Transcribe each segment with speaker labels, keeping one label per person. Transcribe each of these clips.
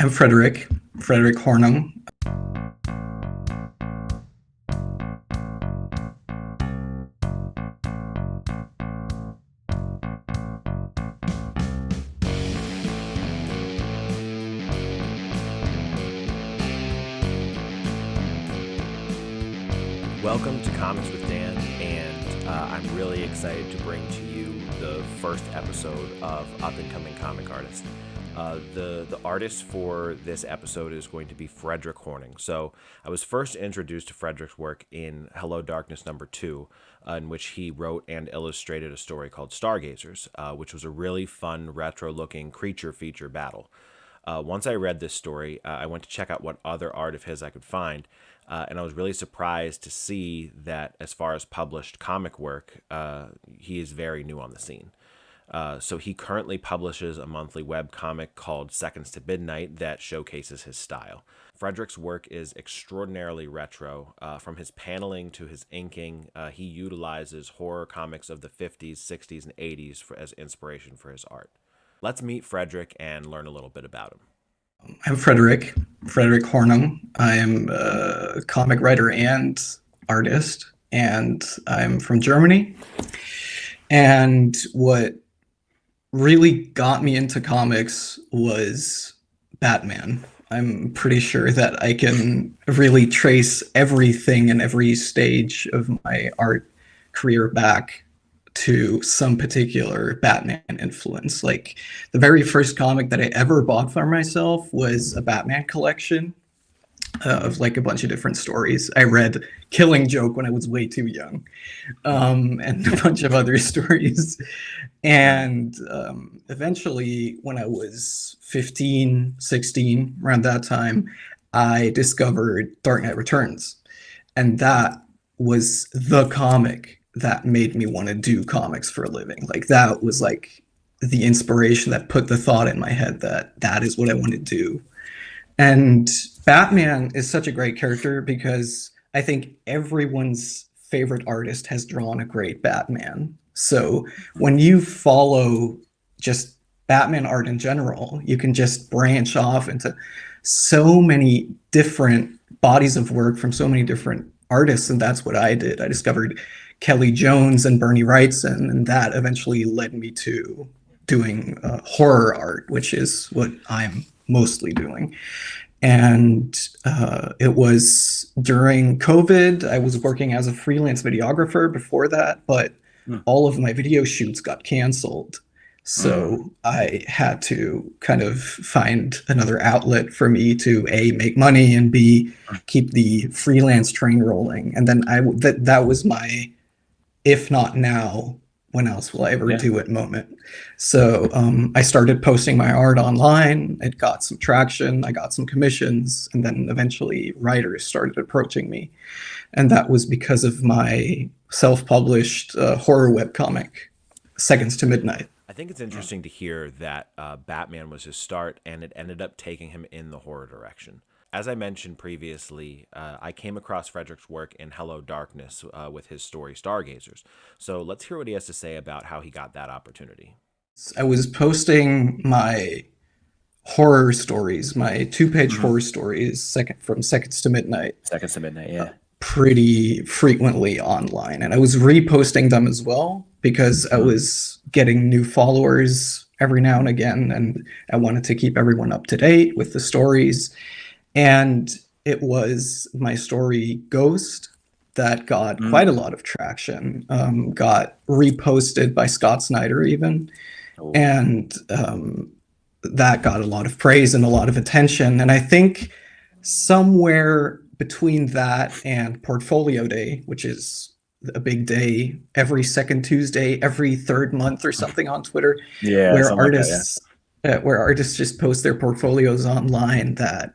Speaker 1: I'm Frederik Hornung.
Speaker 2: Welcome to Comics with Dan, and I'm really excited to bring to you the first episode of Up and Coming Comic Artist. The artist for this episode is going to be Frederik Hornung. So I was first introduced to Frederik's work in Hello Darkness #2, in which he wrote and illustrated a story called Stargazers, which was a really fun retro-looking creature feature battle. Once I read this story, I went to check out what other art of his I could find, and I was really surprised to see that as far as published comic work, he is very new on the scene. So he currently publishes a monthly web comic called Seconds to Midnight that showcases his style. Frederik's work is extraordinarily retro. From his paneling to his inking, he utilizes horror comics of the 50s, 60s, and 80s as inspiration for his art. Let's meet Frederik and learn a little bit about him.
Speaker 1: I'm Frederik Hornung. I am a comic writer and artist, and I'm from Germany. And what really got me into comics was Batman. I'm pretty sure that I can really trace everything and every stage of my art career back to some particular Batman influence. Like, the very first comic that I ever bought for myself was a Batman collection of like a bunch of different stories. I read Killing Joke when I was way too young, and a bunch of other stories. And eventually, when I was 15, 16, around that time, I discovered Dark Knight Returns. And that was the comic that made me want to do comics for a living. Like, that was like the inspiration that put the thought in my head that that is what I want to do. And Batman is such a great character because I think everyone's favorite artist has drawn a great Batman. So when you follow just Batman art in general, you can just branch off into so many different bodies of work from so many different artists. And that's what I did. I discovered Kelly Jones and Bernie Wrightson, and that eventually led me to doing horror art, which is what I'm mostly doing. And it was during COVID. I was working as a freelance videographer before that, but all of my video shoots got canceled. So I had to kind of find another outlet for me to A, make money, and B, keep the freelance train rolling. And then that was my, if not now, when else will I ever do it moment. So I started posting my art online. It got some traction. I got some commissions. And then eventually writers started approaching me. And that was because of my self-published horror webcomic, Seconds to Midnight.
Speaker 2: I think it's interesting to hear that Batman was his start and it ended up taking him in the horror direction. As I mentioned previously, I came across Frederik's work in Hello Darkness with his story Stargazers. So let's hear what he has to say about how he got that opportunity.
Speaker 1: I was posting my horror stories, my two-page horror stories, from Seconds to Midnight.
Speaker 3: Seconds to Midnight, yeah.
Speaker 1: Pretty frequently online. And I was reposting them as well because I was getting new followers every now and again. And I wanted to keep everyone up to date with the stories. And it was my story Ghost that got quite a lot of traction, got reposted by Scott Snyder even. And that got a lot of praise and a lot of attention. And I think somewhere between that and Portfolio Day, which is a big day every second Tuesday, every third month or something on Twitter, where artists just post their portfolios online, that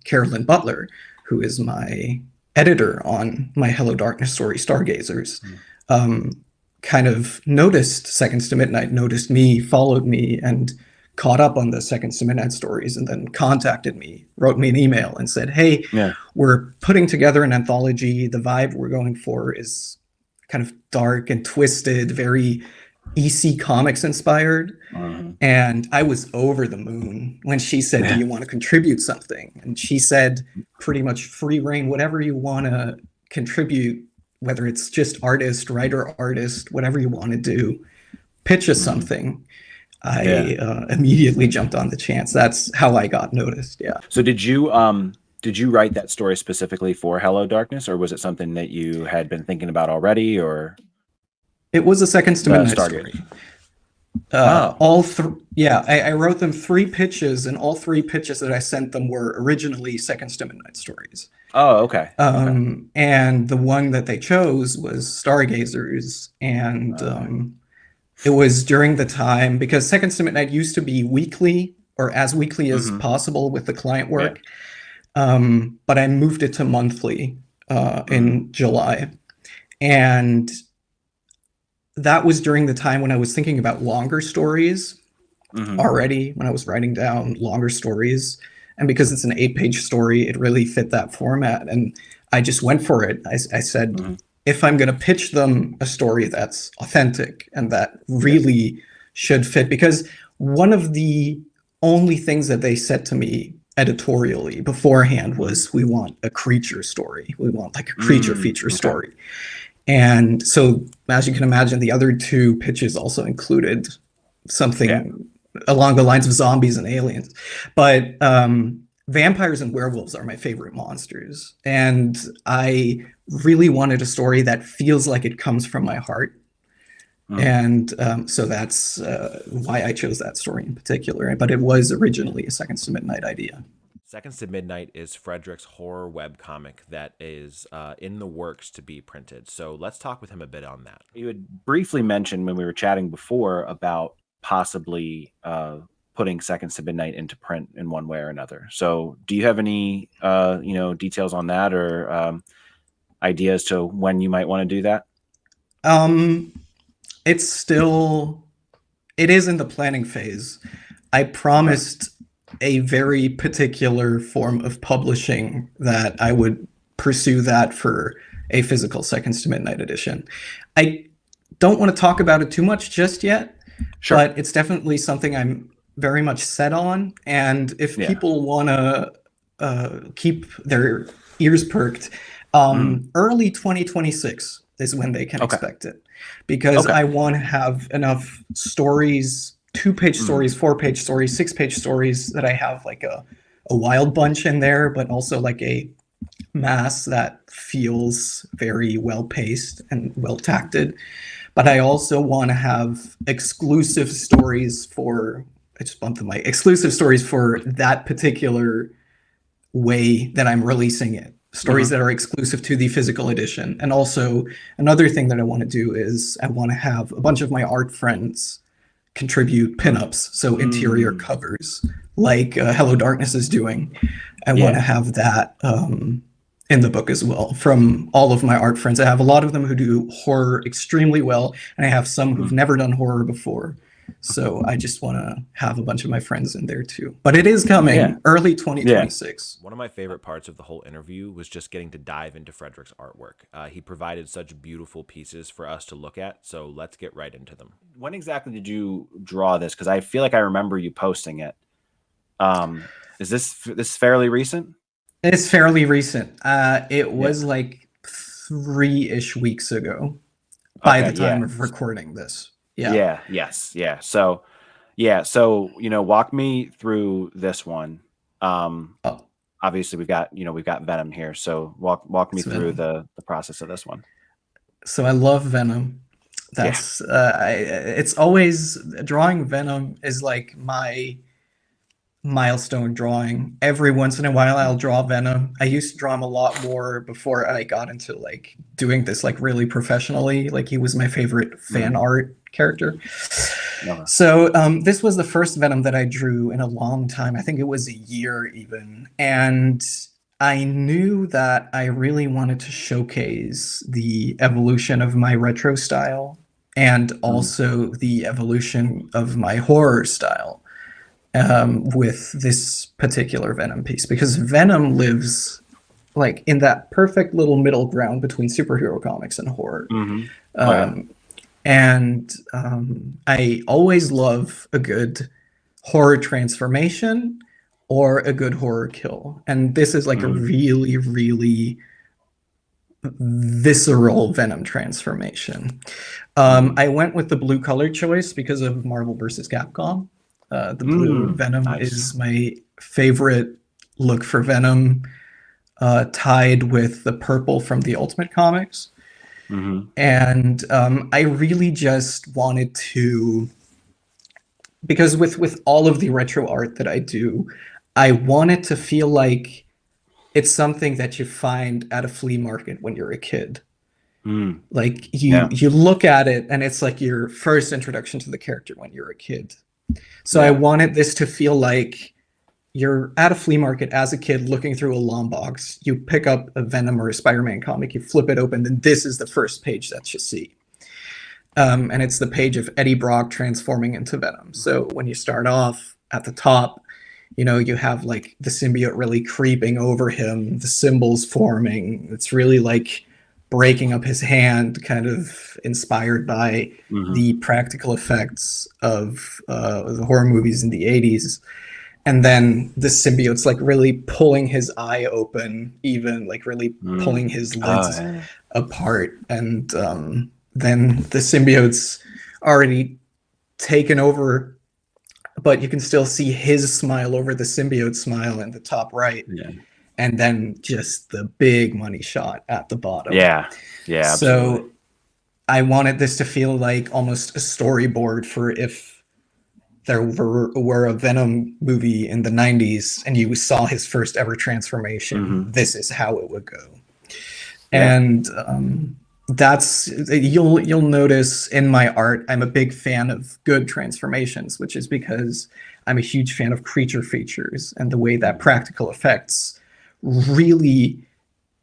Speaker 1: Carolyn Butler, who is my editor on my Hello Darkness story, Stargazers, kind of noticed Seconds to Midnight, noticed me, followed me, and caught up on the Seconds to Midnight stories, and then contacted me, wrote me an email and said, hey, we're putting together an anthology. The vibe we're going for is kind of dark and twisted, very EC Comics inspired.
Speaker 3: Mhm.
Speaker 1: And I was over the moon when she said, do you want to contribute something? And she said, pretty much free reign, whatever you want to contribute, whether it's just artist, writer, artist, whatever you want to do, pitch us something. I immediately jumped on the chance. That's how I got noticed. Yeah.
Speaker 3: So did you write that story specifically for Hello Darkness, or was it something that you had been thinking about already, or?
Speaker 1: It was a Seconds to Midnight
Speaker 3: Stargate.
Speaker 1: story. I wrote them 3 pitches, and all 3 pitches that I sent them were originally Seconds to Midnight stories.
Speaker 3: Oh, okay.
Speaker 1: And the one that they chose was Stargazers, and it was during the time, because Seconds to Midnight used to be weekly, or as weekly as possible with the client work, but I moved it to monthly in July, and that was during the time when I was thinking about longer stories already, when I was writing down longer stories. And because it's an 8-page story, it really fit that format. And I just went for it. I said, if I'm going to pitch them a story that's authentic and that really should fit, because one of the only things that they said to me editorially beforehand was, we want a creature story. We want like a creature feature story. And so, as you can imagine, the other 2 pitches also included something along the lines of zombies and aliens. But vampires and werewolves are my favorite monsters. And I really wanted a story that feels like it comes from my heart. And so that's why I chose that story in particular. But it was originally a Seconds to Midnight idea.
Speaker 2: Seconds to Midnight is Frederik's horror webcomic that is in the works to be printed. So let's talk with him a bit on that.
Speaker 3: You had briefly mentioned when we were chatting before about possibly putting Seconds to Midnight into print in one way or another. So do you have any details on that, or ideas to when you might want to do that?
Speaker 1: It is in the planning phase. I promised a very particular form of publishing that I would pursue that for a physical Seconds to Midnight edition. I don't want to talk about it too much just yet, but it's definitely something I'm very much set on. And if people want to keep their ears perked, early 2026 is when they can expect it, because I want to have enough stories, 2-page stories, 4-page stories, 6-page stories, that I have like a wild bunch in there, but also like a mass that feels very well paced and well tacted. But I also want to have exclusive stories for, I just bumped the mic, exclusive stories for that particular way that I'm releasing it. Stories that are exclusive to the physical edition. And also another thing that I want to do is I want to have a bunch of my art friends contribute pinups, so interior covers, like Hello Darkness is doing. I want to have that in the book as well, from all of my art friends. I have a lot of them who do horror extremely well, and I have some who've never done horror before. So I just want to have a bunch of my friends in there too. But it is coming early 2026.
Speaker 2: One of my favorite parts of the whole interview was just getting to dive into Frederik's artwork. He provided such beautiful pieces for us to look at. So let's get right into them.
Speaker 3: When exactly did you draw this? Because I feel like I remember you posting it. Is this fairly recent?
Speaker 1: It's fairly recent. It was like 3-ish weeks ago by the time of recording this. So walk me through this one. Obviously we've got Venom here, so walk me through the process of this one. So I love Venom. That's it's always, drawing Venom is like my milestone drawing. Every once in a while I'll draw Venom. I used to draw him a lot more before I got into like doing this like really professionally. Like, he was my favorite fan art character. So this was the first Venom that I drew in a long time. I think it was a year even. And I knew that I really wanted to showcase the evolution of my retro style and also the evolution of my horror style with this particular Venom piece, because Venom lives like in that perfect little middle ground between superhero comics and horror. And I always love a good horror transformation or a good horror kill. And this is like a really, really visceral Venom transformation. I went with the blue color choice because of Marvel vs. Capcom. The blue Venom is my favorite look for Venom, tied with the purple from the Ultimate Comics. And I really just wanted to, because with all of the retro art that I do, I want it to feel like it's something that you find at a flea market when you're a kid. Like you look at it and it's like your first introduction to the character when you're a kid. So I wanted this to feel like you're at a flea market as a kid looking through a long box. You pick up a Venom or a Spider-Man comic, you flip it open, and this is the first page that you see. And it's the page of Eddie Brock transforming into Venom. So when you start off at the top, you know, you have like the symbiote really creeping over him, the symbols forming. It's really like breaking up his hand, kind of inspired by the practical effects of the horror movies in the 80s. And then the symbiote's like really pulling his eye open, even like really pulling his lids apart. And then the symbiote's already taken over, but you can still see his smile over the symbiote smile in the top right. And then just the big money shot at the bottom.
Speaker 3: Yeah,
Speaker 1: So
Speaker 3: absolutely.
Speaker 1: I wanted this to feel like almost a storyboard for if there were a Venom movie in the 90s and you saw his first ever transformation, this is how it would go. And that's, you'll notice in my art, I'm a big fan of good transformations, which is because I'm a huge fan of creature features and the way that practical effects really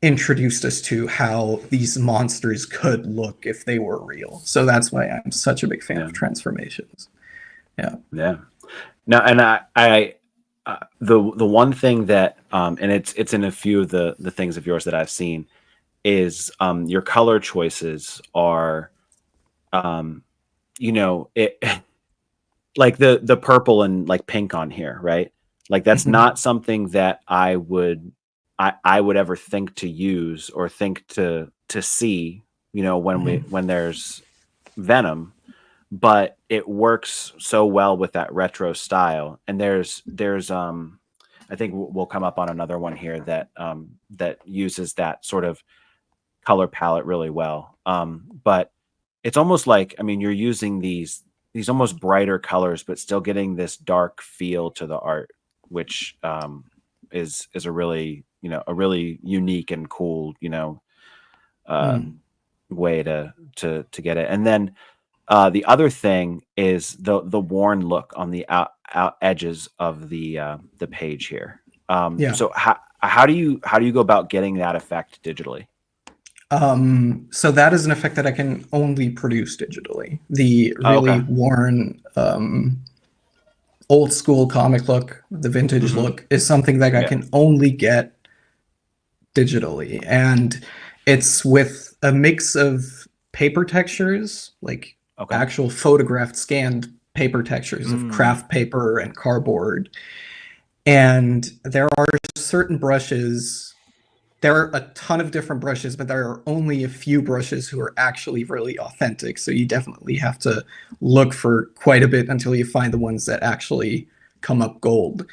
Speaker 1: introduced us to how these monsters could look if they were real. So that's why I'm such a big fan of transformations.
Speaker 3: No, and I the one thing that and it's in a few of the things of yours that I've seen is your color choices are you know, it like the purple and like pink on here, right? Like that's not something that I would ever think to use or think to see, you know, when there's Venom. But it works so well with that retro style. And there's I think we'll come up on another one here that that uses that sort of color palette really well. But it's almost like, I mean, you're using these almost brighter colors, but still getting this dark feel to the art, which is a really, you know, a really unique and cool, you know, way to get it. And then the other thing is the worn look on the out edges of the page here. So how do you go about getting that effect digitally?
Speaker 1: So that is an effect that I can only produce digitally. The really worn, old school comic look, the vintage look, is something that I can only get digitally. And it's with a mix of paper textures, like actual photographed scanned paper textures of craft paper and cardboard. And there are certain brushes. There are a ton of different brushes, but there are only a few brushes who are actually really authentic. So you definitely have to look for quite a bit until you find the ones that actually come up gold.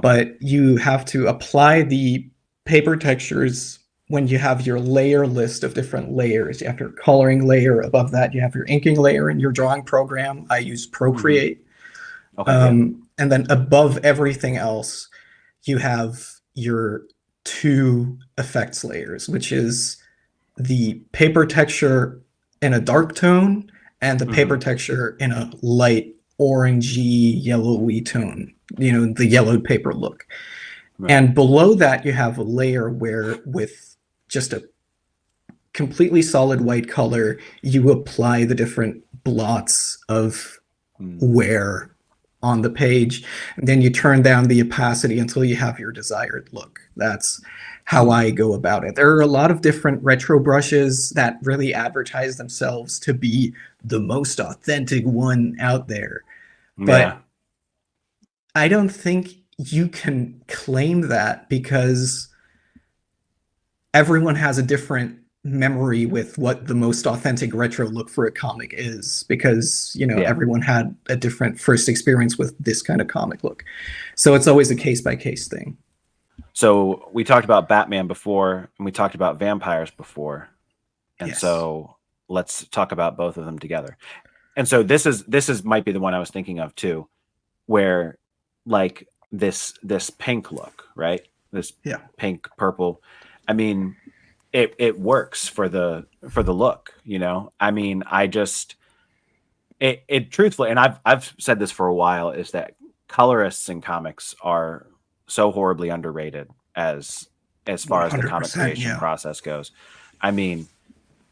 Speaker 1: But you have to apply the paper textures when you have your layer list of different layers. You have your coloring layer. Above that, you have your inking layer in your drawing program. I use Procreate. And then above everything else, you have your two effects layers, which is the paper texture in a dark tone and the paper texture in a light orangey yellowy tone, you know, the yellowed paper look. And below that, you have a layer where with just a completely solid white color, you apply the different blots of wear on the page, and then you turn down the opacity until you have your desired look. That's how I go about it. There are a lot of different retro brushes that really advertise themselves to be the most authentic one out there.
Speaker 3: Yeah.
Speaker 1: But I don't think you can claim that because everyone has a different memory with what the most authentic retro look for a comic is, because
Speaker 3: Yeah.
Speaker 1: everyone had a different first experience with this kind of comic look. So it's always a case by case thing.
Speaker 3: So we talked about Batman before, and we talked about vampires before, and
Speaker 1: Yes.
Speaker 3: so let's talk about both of them together. And so this is might be the one I was thinking of too, where like this pink look, right? This
Speaker 1: Yeah.
Speaker 3: pink purple. I mean, it works for the look, you know. I mean, I just it truthfully, and I've said this for a while, is that colorists in comics are so horribly underrated as far as the comic
Speaker 1: 100%,
Speaker 3: creation
Speaker 1: yeah.
Speaker 3: process goes. I mean,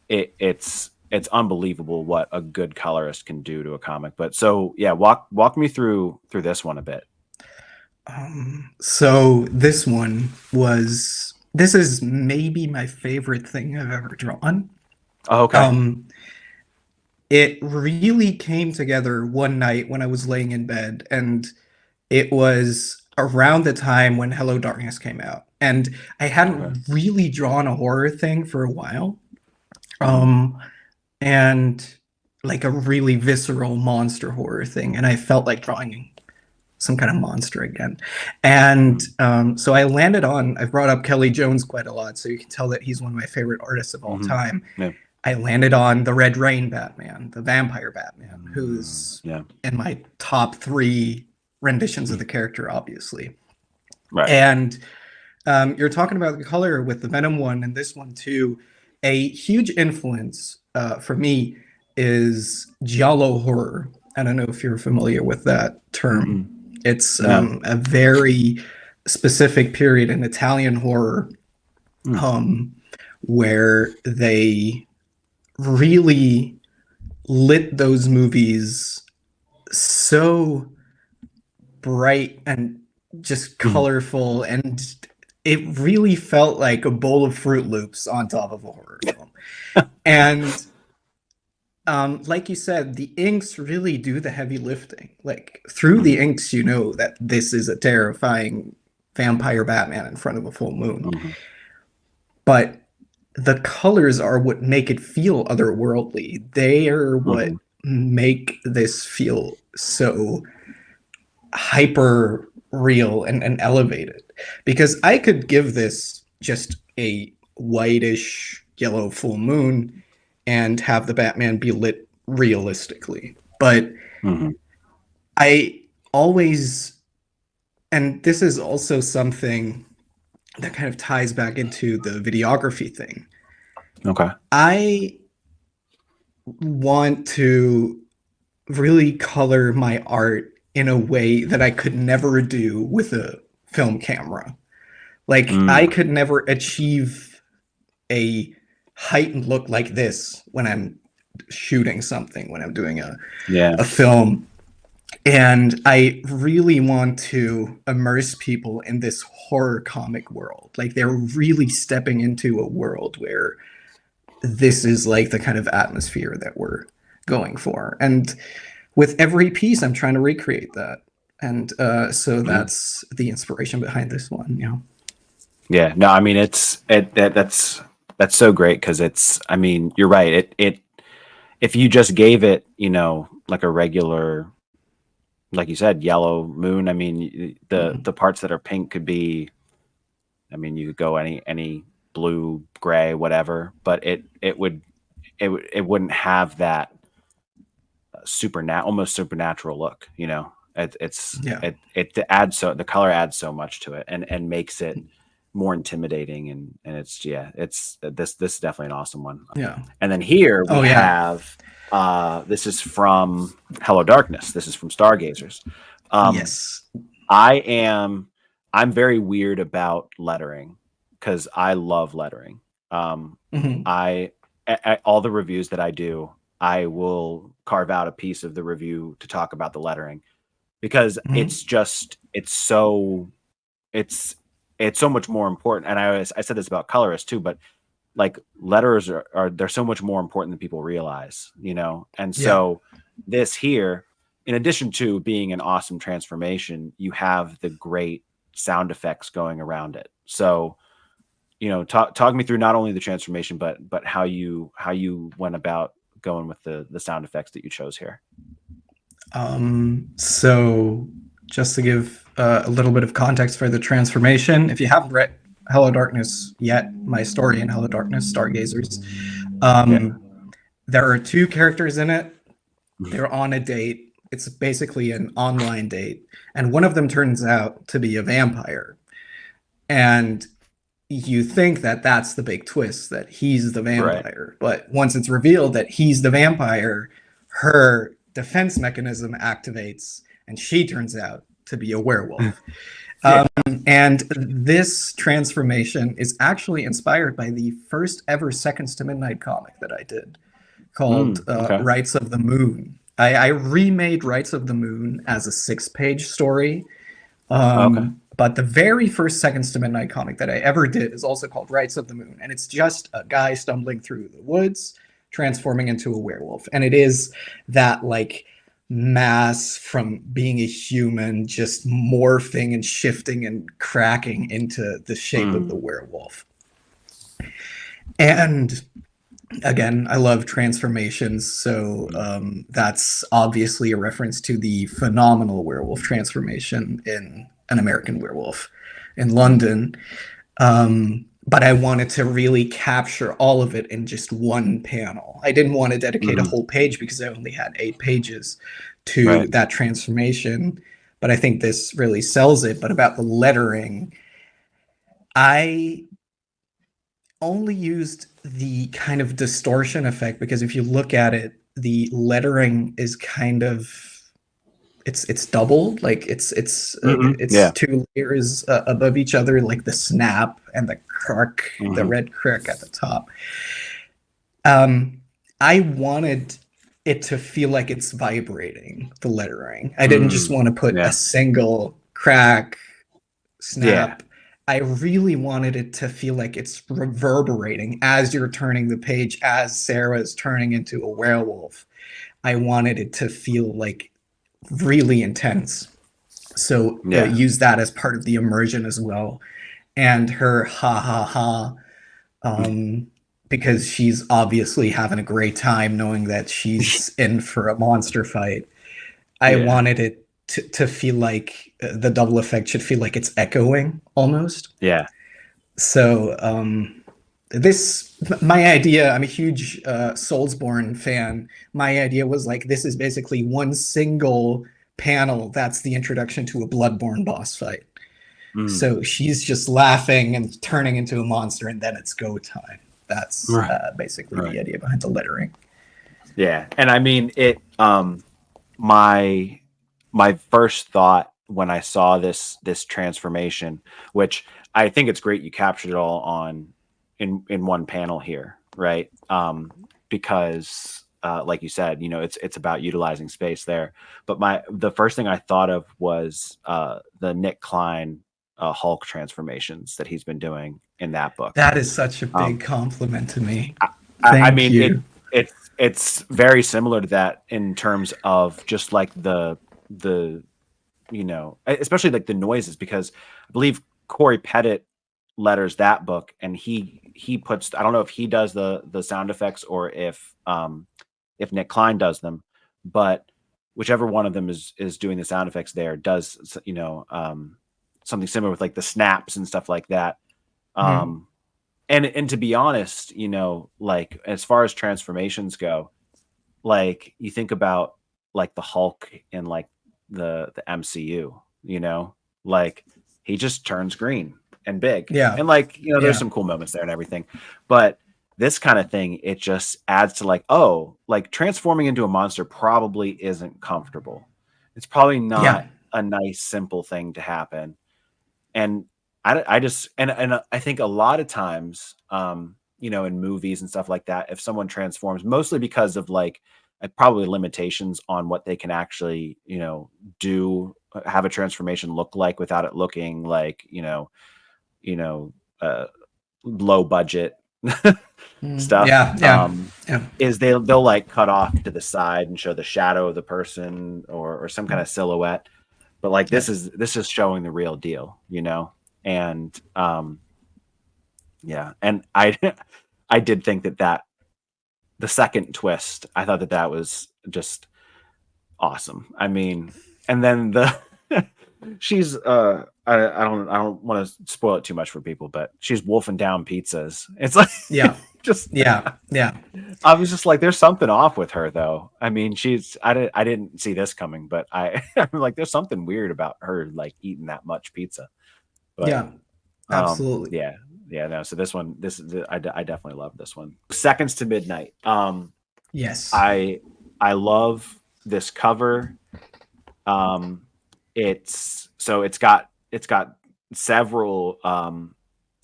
Speaker 3: it's unbelievable what a good colorist can do to a comic. But so yeah, walk me through this one a bit.
Speaker 1: So this is maybe my favorite thing I've ever drawn.
Speaker 3: Oh, okay.
Speaker 1: It really came together one night when I was laying in bed, and it was around the time when Hello Darkness came out. And I hadn't really drawn a horror thing for a while. And like a really visceral monster horror thing. And I felt like drawing some kind of monster again. And so I brought up Kelly Jones quite a lot, so you can tell that he's one of my favorite artists of all time.
Speaker 3: Yeah.
Speaker 1: I landed on the Red Rain Batman, the Vampire Batman, who's in my top 3 renditions of the character, obviously.
Speaker 3: Right.
Speaker 1: And you're talking about the color with the Venom one and this one too. A huge influence for me is giallo horror. I don't know if you're familiar with that term. It's a very specific period in Italian horror where they really lit those movies so bright and just colorful, and it really felt like a bowl of Fruit Loops on top of a horror film. And like you said, the inks really do the heavy lifting. Like through the inks, you know that this is a terrifying vampire Batman in front of a full moon. But the colors are what make it feel otherworldly. They are what make this feel so hyper real and elevated. Because I could give this just a whitish yellow full moon and have the Batman be lit realistically. But I always, and this is also something that kind of ties back into the videography thing.
Speaker 3: Okay.
Speaker 1: I want to really color my art in a way that I could never do with a film camera. Like I could never achieve a heightened look like this when I'm shooting something, when I'm doing a film. And I really want to immerse people in this horror comic world. Like they're really stepping into a world where this is like the kind of atmosphere that we're going for. And with every piece, I'm trying to recreate that. And so that's the inspiration behind this one. Yeah.
Speaker 3: Yeah. No, I mean, that's so great. Cause I mean, you're right. If you just gave it, you know, like a regular, like you said, yellow moon. I mean, the parts that are pink could be, I mean, you could go any blue, gray, whatever, but it wouldn't have that almost supernatural look, you know. It adds the color adds so much to it and makes it more intimidating, and this is definitely an awesome one.
Speaker 1: Yeah.
Speaker 3: And then here we have this is from Hello Darkness. This is from Stargazers.
Speaker 1: Yes.
Speaker 3: I'm very weird about lettering because I love lettering. I all the reviews that I do, I will carve out a piece of the review to talk about the lettering. because
Speaker 1: Mhm.
Speaker 3: it's so much more important. And I said this about colorists too, but like letters are they're so much more important than people realize, you know? And
Speaker 1: Yeah.
Speaker 3: so this here, in addition to being an awesome transformation, you have the great sound effects going around it. So, you know, talk me through not only the transformation, but how you went about going with the sound effects that you chose here.
Speaker 1: So just to give a little bit of context for the transformation, if you haven't read Hello Darkness yet, my story in Hello Darkness, Stargazers,
Speaker 3: Yeah.
Speaker 1: there are two characters in it. They're on a date. It's basically an online date, and one of them turns out to be a vampire. And you think that that's the big twist, that he's the
Speaker 3: Right.
Speaker 1: vampire. But once it's revealed that he's the vampire, her defense mechanism activates and she turns out to be a werewolf.
Speaker 3: Yeah.
Speaker 1: And this transformation is actually inspired by the first ever Seconds to Midnight comic that I did called
Speaker 3: Okay.
Speaker 1: Rights of the Moon. I remade Rights of the Moon as a 6-page story.
Speaker 3: Okay.
Speaker 1: But the very first Seconds to Midnight comic that I ever did is also called Rights of the Moon. And it's just a guy stumbling through the woods, transforming into a werewolf. And it is that like mass from being a human just morphing and shifting and cracking into the shape of the werewolf. And again, I love transformations, so that's obviously a reference to the phenomenal werewolf transformation in An American Werewolf in London. But I wanted to really capture all of it in just one panel. I didn't want to dedicate a whole page because I only had 8 pages to
Speaker 3: Right.
Speaker 1: that transformation. But I think this really sells it. But about the lettering, I only used the kind of distortion effect because if you look at it, the lettering is kind of it's doubled, like it's
Speaker 3: Yeah.
Speaker 1: 2 layers above each other, like the snap and the crook, the red crook at the top. I wanted it to feel like it's vibrating, the lettering. I didn't just want to put
Speaker 3: Yeah.
Speaker 1: a single crack, snap.
Speaker 3: Yeah.
Speaker 1: I really wanted it to feel like it's reverberating as you're turning the page, as Sarah's turning into a werewolf. I wanted it to feel like really intense. So
Speaker 3: Yeah.
Speaker 1: use that as part of the immersion as well. And her ha ha ha, because she's obviously having a great time knowing that she's in for a monster fight. I wanted it to feel like the double effect should feel like it's echoing almost.
Speaker 3: Yeah.
Speaker 1: So my idea, I'm a huge Soulsborne fan. My idea was like, this is basically one single panel that's the introduction to a Bloodborne boss fight. So she's just laughing and turning into a monster, and then it's go time. That's basically the idea behind the lettering.
Speaker 3: Yeah. And I mean, it, my first thought when I saw this transformation, which I think it's great you captured it all in one panel here, right? Because like you said, you know, it's about utilizing space there. But the first thing I thought of was the Nick Klein Hulk transformations that he's been doing in that book.
Speaker 1: That is such a big compliment to me.
Speaker 3: I mean, it's very similar to that in terms of just like the you know, especially like the noises, because I believe Corey Pettit letters that book, and he puts, I don't know if he does the sound effects or if Nick Klein does them, but whichever one of them is doing the sound effects there does, you know, something similar with like the snaps and stuff like that. And to be honest, you know, like as far as transformations go, like you think about like the Hulk in like the MCU, you know, like he just turns green and big.
Speaker 1: Yeah.
Speaker 3: And like, you know, there's some cool moments there and everything. But this kind of thing, it just adds to like, oh, like transforming into a monster probably isn't comfortable. It's probably not a nice, simple thing to happen. And I just, and I think a lot of times, you know, in movies and stuff like that, if someone transforms, mostly because of like probably limitations on what they can actually, do, have a transformation look like without it looking like, low budget stuff.
Speaker 1: Yeah, yeah, yeah,
Speaker 3: Is they'll like cut off to the side and show the shadow of the person or some kind of silhouette. But like
Speaker 1: yeah.
Speaker 3: this is showing the real deal, and yeah, and I did think that the second twist, I thought that was just awesome. I mean, and then she's I don't want to spoil it too much for people, but she's wolfing down pizzas. It's like
Speaker 1: Yeah,
Speaker 3: just
Speaker 1: yeah, yeah,
Speaker 3: I was just like, there's something off with her though. I mean, I didn't see this coming, but I'm like, there's something weird about her like eating that much pizza. But
Speaker 1: yeah, absolutely.
Speaker 3: yeah, no. So I definitely love this one. Seconds to Midnight.
Speaker 1: Yes.
Speaker 3: I love this cover. It's got several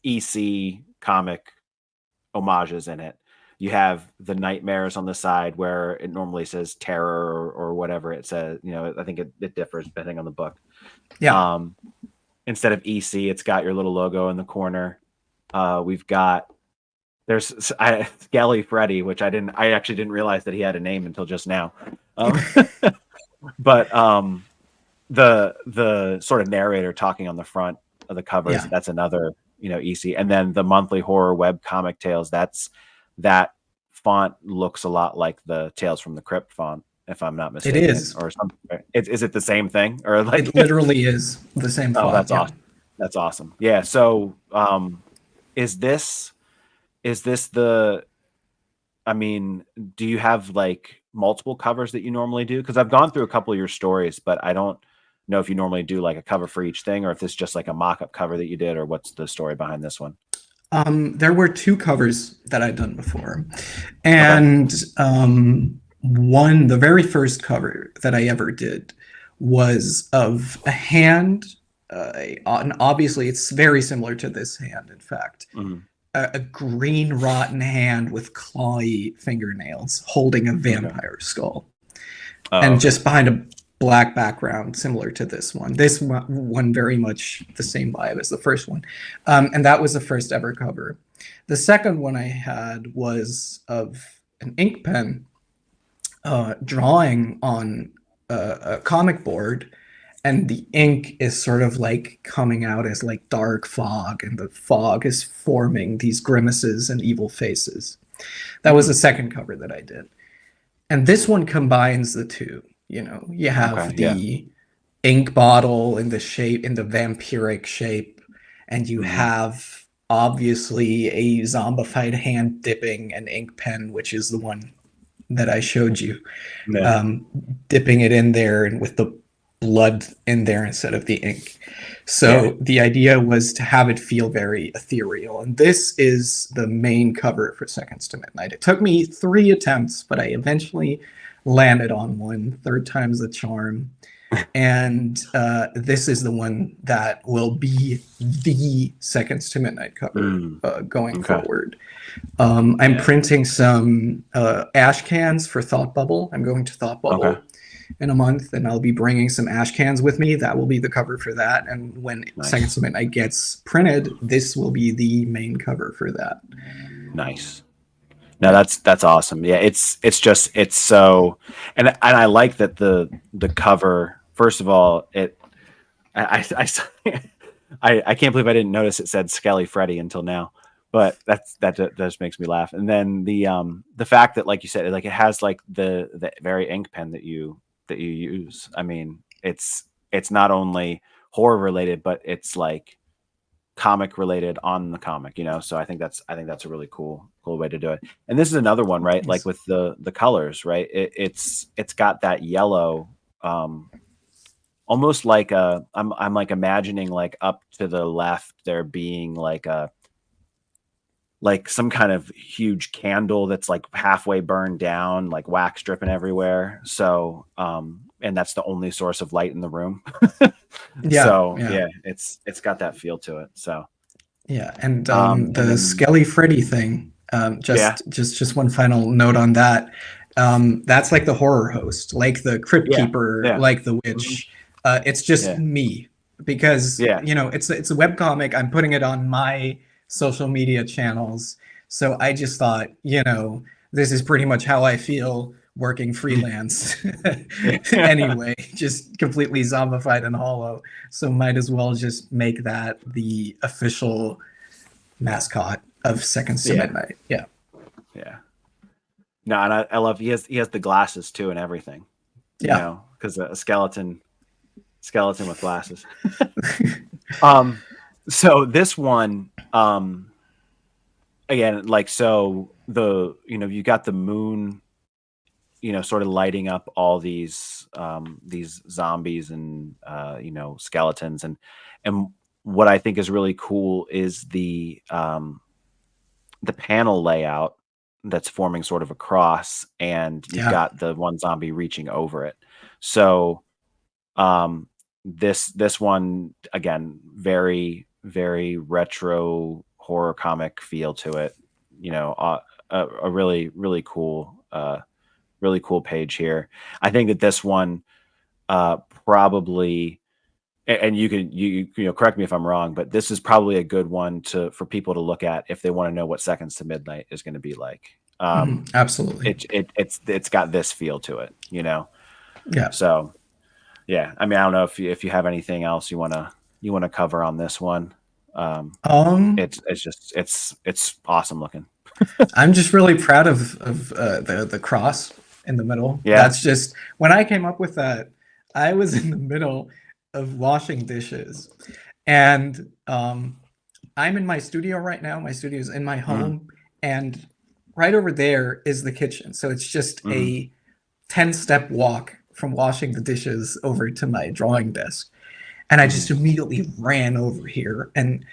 Speaker 3: EC comic homages in it. You have the nightmares on the side where it normally says terror or whatever it says. I think it differs depending on the book.
Speaker 1: Yeah.
Speaker 3: Instead of EC, it's got your little logo in the corner. There's Skelly Freddy, which I actually didn't realize that he had a name until just now. But the sort of narrator talking on the front of the covers,
Speaker 1: Yeah.
Speaker 3: that's another, EC. And then the monthly horror web comic Tales, that font looks a lot like the Tales from the Crypt font, if I'm not mistaken.
Speaker 1: It is.
Speaker 3: Or something. Is it the same thing? Or like
Speaker 1: It literally is the same font.
Speaker 3: Oh, that's
Speaker 1: yeah.
Speaker 3: awesome. That's awesome. Yeah. So, is this the, I mean, do you have like multiple covers that you normally do? Because I've gone through a couple of your stories, but I don't know if you normally do like a cover for each thing, or if this is just like a mock-up cover that you did, or what's the story behind this one?
Speaker 1: There were 2 covers that I'd done before, and the very first cover that I ever did was of a hand, and obviously it's very similar to this hand, in fact.
Speaker 3: Mm-hmm.
Speaker 1: A green rotten hand with clawy fingernails holding a vampire skull. And just behind a black background, similar to this one. This one very much the same vibe as the first one. And that was the first ever cover. The second one I had was of an ink pen drawing on a comic board, and the ink is sort of like coming out as like dark fog, and the fog is forming these grimaces and evil faces. That was the second cover that I did. And this one combines the two. You have the ink bottle in the vampiric shape, and you have obviously a zombified hand dipping an ink pen, which is the one that I showed you, dipping it in there and with the blood in there instead of the ink. So the idea was to have it feel very ethereal. And this is the main cover for Seconds to Midnight. It took me 3 attempts, but I eventually landed on one. Third time's the charm. And this is the one that will be the Seconds to Midnight cover going forward. I'm printing some ash cans for Thought Bubble. I'm going to Thought Bubble in a month, and I'll be bringing some ash cans with me. That will be the cover for that. And when Seconds to Midnight gets printed, this will be the main cover for that.
Speaker 3: Nice. No, that's awesome. Yeah, it's so, and I like that the cover. First of all, I can't believe I didn't notice it said Skelly Freddy until now, but that just makes me laugh. And then the fact that, like you said, like it has like the very ink pen that you use. I mean, it's not only horror related, but it's like comic related on the comic, so I think that's a really cool way to do it. And this is another one, right? Like with the colors, right? It's got that yellow, almost like I'm like imagining like up to the left there being like some kind of huge candle that's like halfway burned down, like wax dripping everywhere. So and that's the only source of light in the room. It's got that feel to it. So
Speaker 1: and the Skelly Freddy thing, just one final note on that. That's like the horror host, like the crypt keeper, like the witch. It's just me, because it's a webcomic. I'm putting it on my social media channels. So I just thought, this is pretty much how I feel working freelance anyway, just completely zombified and hollow. So might as well just make that the official mascot of Seconds to Midnight. Yeah.
Speaker 3: No, and I love he has the glasses too and everything.
Speaker 1: Yeah.
Speaker 3: Because a skeleton with glasses. So this one, again, like, so you got the moon, sort of lighting up all these zombies and skeletons, and what I think is really cool is the panel layout that's forming sort of a cross, and you've got the one zombie reaching over it. So this one, again, very, very retro horror comic feel to it. A really, really cool page here. I think that this one probably, and you correct me if I'm wrong, but this is probably a good one for people to look at if they want to know what Seconds to Midnight is going to be like.
Speaker 1: Absolutely.
Speaker 3: It's got this feel to it,
Speaker 1: Yeah.
Speaker 3: So yeah, I mean, I don't know if you have anything else you want to cover on this one. It's awesome looking.
Speaker 1: I'm just really proud of the cross in the middle.
Speaker 3: Yeah.
Speaker 1: That's just, when I came up with that, I was in the middle of washing dishes, and I'm in my studio right now. My studio is in my home, and right over there is the kitchen. So it's just a 10-step walk from washing the dishes over to my drawing desk. And I just immediately ran over here and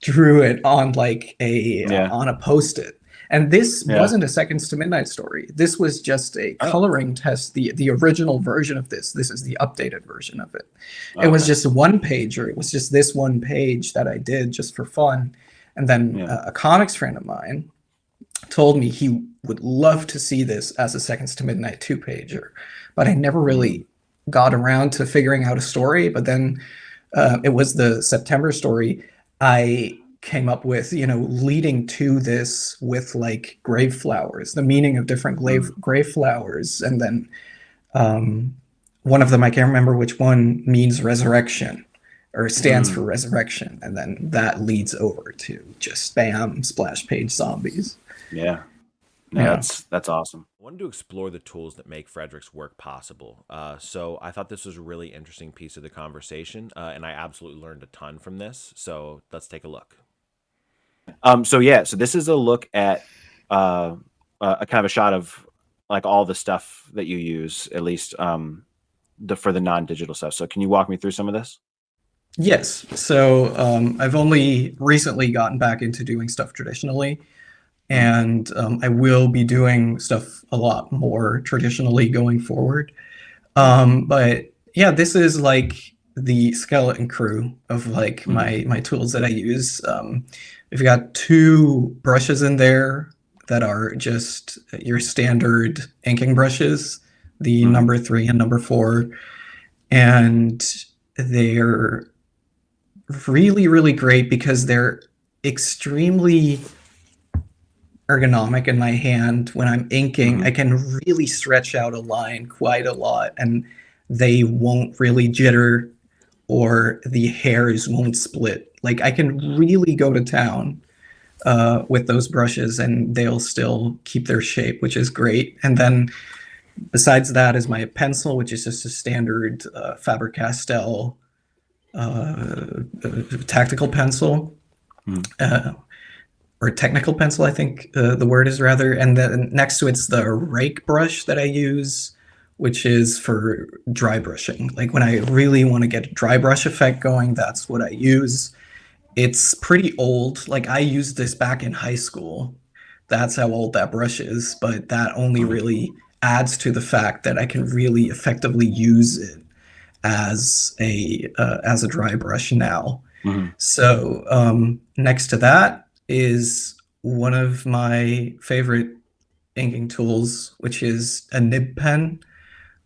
Speaker 1: drew it on like on a Post-it. And this wasn't a Seconds to Midnight story. This was just a coloring test. The original version of this. This is the updated version of it. It was just a one-pager. It was just this one page that I did just for fun. And then a comics friend of mine told me he would love to see this as a Seconds to Midnight 2-pager. But I never really got around to figuring out a story. But then it was the September story I came up with, leading to this with like grave flowers, the meaning of different grave flowers. And then one of them, I can't remember which one, means resurrection or stands for resurrection. And then that leads over to just bam, splash page zombies.
Speaker 3: Yeah. No, that's awesome.
Speaker 2: I wanted to explore the tools that make Frederik's work possible. So I thought this was a really interesting piece of the conversation, and I absolutely learned a ton from this. So let's take a look.
Speaker 3: So this is a look at a kind of a shot of like all the stuff that you use, at least for the non-digital stuff. So can you walk me through some of this?
Speaker 1: Yes. So I've only recently gotten back into doing stuff traditionally. And I will be doing stuff a lot more traditionally going forward. But yeah, this is like the skeleton crew of like my tools that I use. We've got 2 brushes in there that are just your standard inking brushes, the number 3 and number 4. And they're really, really great because they're extremely ergonomic in my hand. When I'm inking, I can really stretch out a line quite a lot, and they won't really jitter or the hairs won't split. Like, I can really go to town with those brushes and they'll still keep their shape, which is great. And then besides that is my pencil, which is just a standard Faber-Castell tactical pencil. Or technical pencil, I think the word is rather. And then next to it's the rake brush that I use, which is for dry brushing. Like when I really want to get a dry brush effect going, that's what I use. It's pretty old. Like I used this back in high school. That's how old that brush is. But that only really adds to the fact that I can really effectively use it as a dry brush now. So next to that is one of my favorite inking tools, which is a nib pen.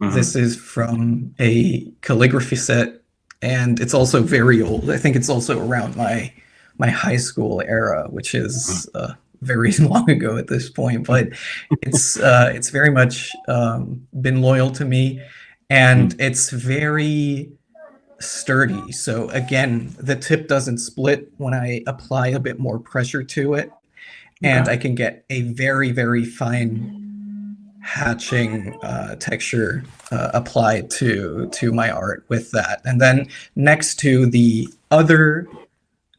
Speaker 3: Mhm.
Speaker 1: This is from a calligraphy set, and it's also very old. I think it's also around my high school era, which is very long ago at this point. But it's very much been loyal to me, and it's very sturdy. So again, the tip doesn't split when I apply a bit more pressure to it, and
Speaker 3: Okay.
Speaker 1: I can get a very, very fine hatching texture applied to my art with that. And then next to the other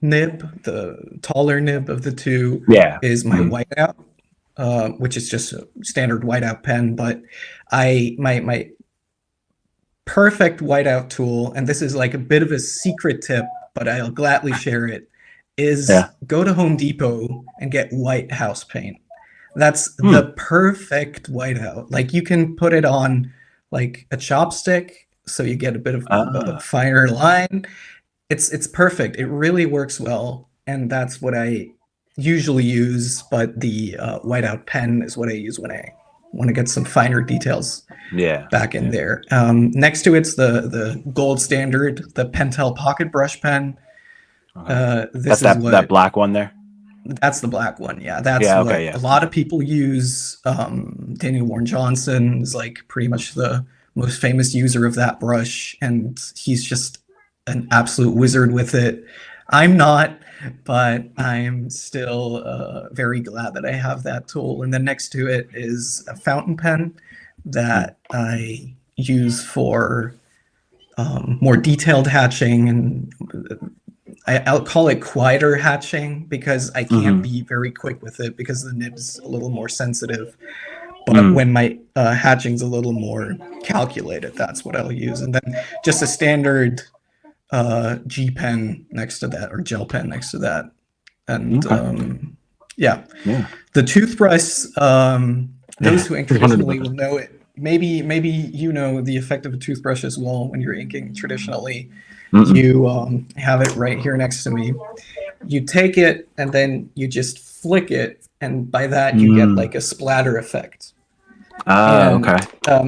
Speaker 1: nib, the taller nib of the two,
Speaker 3: Yeah.
Speaker 1: is my
Speaker 3: Mhm.
Speaker 1: whiteout, which is just a standard whiteout pen. But my perfect whiteout tool, and this is like a bit of a secret tip, but I'll gladly share it, is
Speaker 3: Yeah.
Speaker 1: go to Home Depot and get white house paint. That's
Speaker 3: Hmm.
Speaker 1: the perfect whiteout. Like you can put it on like a chopstick, so you get a bit of a
Speaker 3: Ah.
Speaker 1: finer line. It's perfect. It really works well, and that's what I usually use. But the whiteout pen is what I use when I want to get some finer details
Speaker 3: Yeah.
Speaker 1: back in
Speaker 3: Yeah.
Speaker 1: there. Next to it's the gold standard, the Pentel Pocket Brush Pen.
Speaker 3: Okay.
Speaker 1: This
Speaker 3: That's
Speaker 1: is
Speaker 3: that
Speaker 1: what
Speaker 3: black one there.
Speaker 1: that's the black one. Yeah, that's
Speaker 3: Yeah. Okay.
Speaker 1: what a
Speaker 3: Yeah.
Speaker 1: lot of people use. Daniel Warren Johnson is like pretty much the most famous user of that brush, and he's just an absolute wizard with it. I'm not, but I'm still very glad that I have that tool. And then next to it is a fountain pen that I use for more detailed hatching, and I'll call it quieter hatching because I can't
Speaker 3: Mm-hmm.
Speaker 1: be very quick with it because the nib's a little more sensitive. But
Speaker 3: Mm.
Speaker 1: when my hatching's a little more calculated, that's what I'll use. And then just a standard G pen next to that, or gel pen next to that. And
Speaker 3: Okay.
Speaker 1: yeah,
Speaker 3: Yeah.
Speaker 1: the toothbrush, those who ink
Speaker 3: I wondered about
Speaker 1: traditionally will
Speaker 3: that.
Speaker 1: know it. Maybe you know the effect of a toothbrush as well when you're inking traditionally.
Speaker 3: Mm-mm.
Speaker 1: You have it right here next to me. You take it and then you just flick it, and by that you get
Speaker 3: Mm.
Speaker 1: like a splatter effect.
Speaker 3: Ah.
Speaker 1: And
Speaker 3: Okay.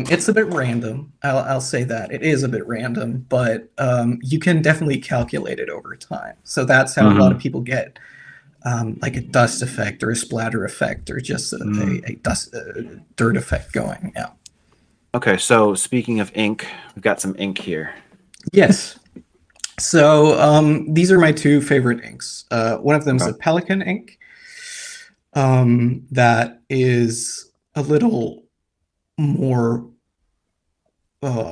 Speaker 1: it's a bit random. I'll say that it is a bit random, but you can definitely calculate it over time. So that's how a lot of
Speaker 3: Mm-hmm.
Speaker 1: people get like a dust effect or a splatter effect or just a dirt effect going. Yeah.
Speaker 3: Okay. So speaking of ink, we've got some ink here.
Speaker 1: Yes. So these are my two favorite inks. One of them is
Speaker 3: Okay.
Speaker 1: a Pelican ink that is a little more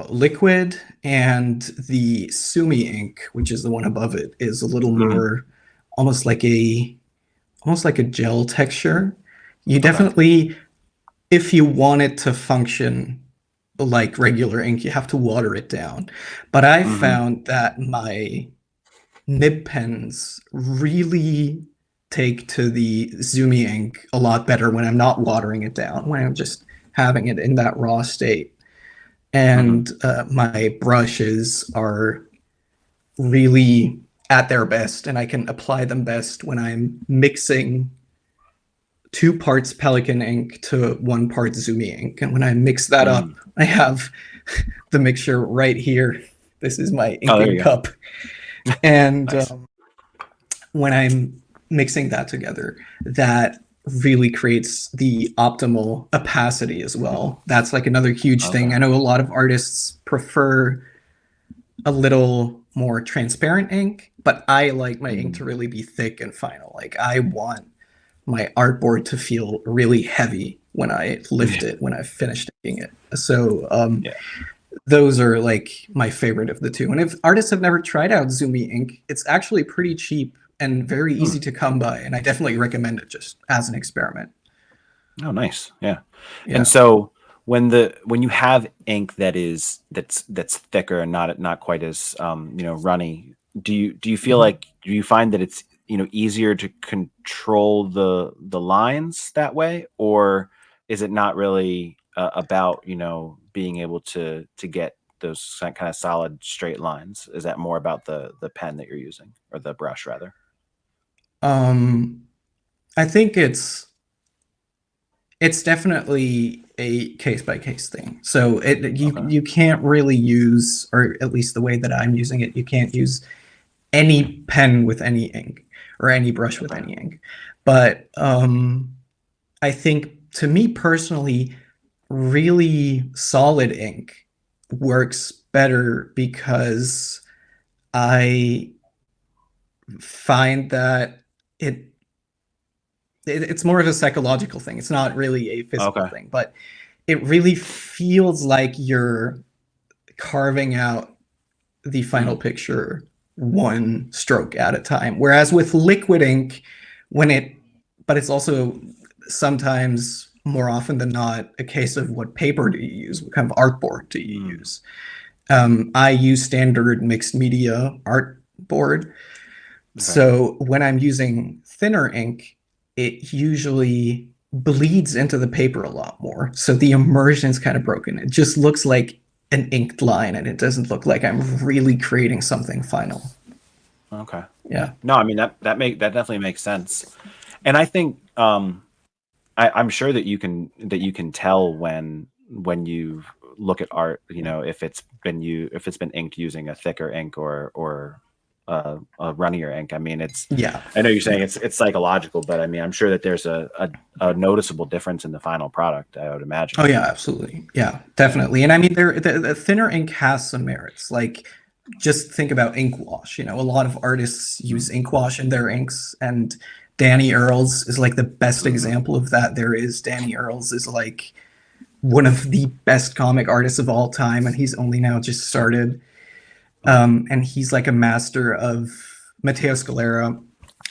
Speaker 1: liquid, and the Sumi ink, which is the one above it, is a little
Speaker 3: Mm.
Speaker 1: more almost like a gel texture. You
Speaker 3: Okay.
Speaker 1: definitely, if you want it to function like regular ink, you have to water it down. But I
Speaker 3: Mm-hmm.
Speaker 1: found that my nib pens really take to the Zumi ink a lot better when I'm not watering it down, when I'm just having it in that raw state.
Speaker 3: Mm-hmm.
Speaker 1: And my brushes are really at their best, and I can apply them best when I'm mixing 2 parts Pelican ink to 1 part Zumi ink. And when I mix that up,
Speaker 3: Mm.
Speaker 1: I have the mixture right here. This is my
Speaker 3: Oh, there
Speaker 1: inking
Speaker 3: you go.
Speaker 1: cup. And
Speaker 3: Nice.
Speaker 1: when I'm mixing that together, that really creates the optimal opacity as well. That's like another huge
Speaker 3: Okay.
Speaker 1: thing. I know a lot of artists prefer a little more transparent ink, but I like my ink to really be thick and final. Like I want my artboard to feel really heavy when I lift it, when I've finished inking it. So
Speaker 3: Yeah.
Speaker 1: those are like my favorite of the two. And if artists have never tried out Zumi ink, it's actually pretty cheap and very easy to come by. And I definitely recommend it just as an experiment.
Speaker 3: Oh, nice. Yeah.
Speaker 1: Yeah.
Speaker 3: And so when you have ink that's thicker and not quite as runny, do you feel like, do you find that it's easier to control the lines that way, or is it not really about being able to get those kind of solid straight lines? Is that more about the pen that you're using, or the brush rather?
Speaker 1: I think it's It's definitely a case by case thing. So
Speaker 3: Okay.
Speaker 1: you can't really use, or at least the way that I'm using it, you can't use any pen with any ink or any brush with
Speaker 3: Okay.
Speaker 1: any ink. But I think, to me personally, really solid ink works better because I find that it's more of a psychological thing. It's not really a physical
Speaker 3: Okay.
Speaker 1: thing, but it really feels like you're carving out the final picture one stroke at a time. Whereas with liquid ink, but it's also sometimes, more often than not, a case of what paper do you use, what kind of artboard do you use. I use standard mixed media artboard. So when I'm using thinner ink, it usually bleeds into the paper a lot more. So the immersion's kind of broken. It just looks like an inked line, and it doesn't look like I'm really creating something final.
Speaker 3: Okay.
Speaker 1: Yeah.
Speaker 3: No, I mean that definitely makes sense. And I think I'm sure that you can tell when you look at art, if it's been inked using a thicker ink or a runnier ink. I mean, I know you're saying it's psychological, but I mean, I'm sure that there's a noticeable difference in the final product, I would imagine.
Speaker 1: Oh yeah, absolutely. Yeah, definitely. And I mean, the thinner ink has some merits. Like, just think about ink wash. A lot of artists use ink wash in their inks, and Danny Earls is like the best example of that there is. Danny Earls is like one of the best comic artists of all time, and he's only now just started. And he's like a master of Matteo Scalera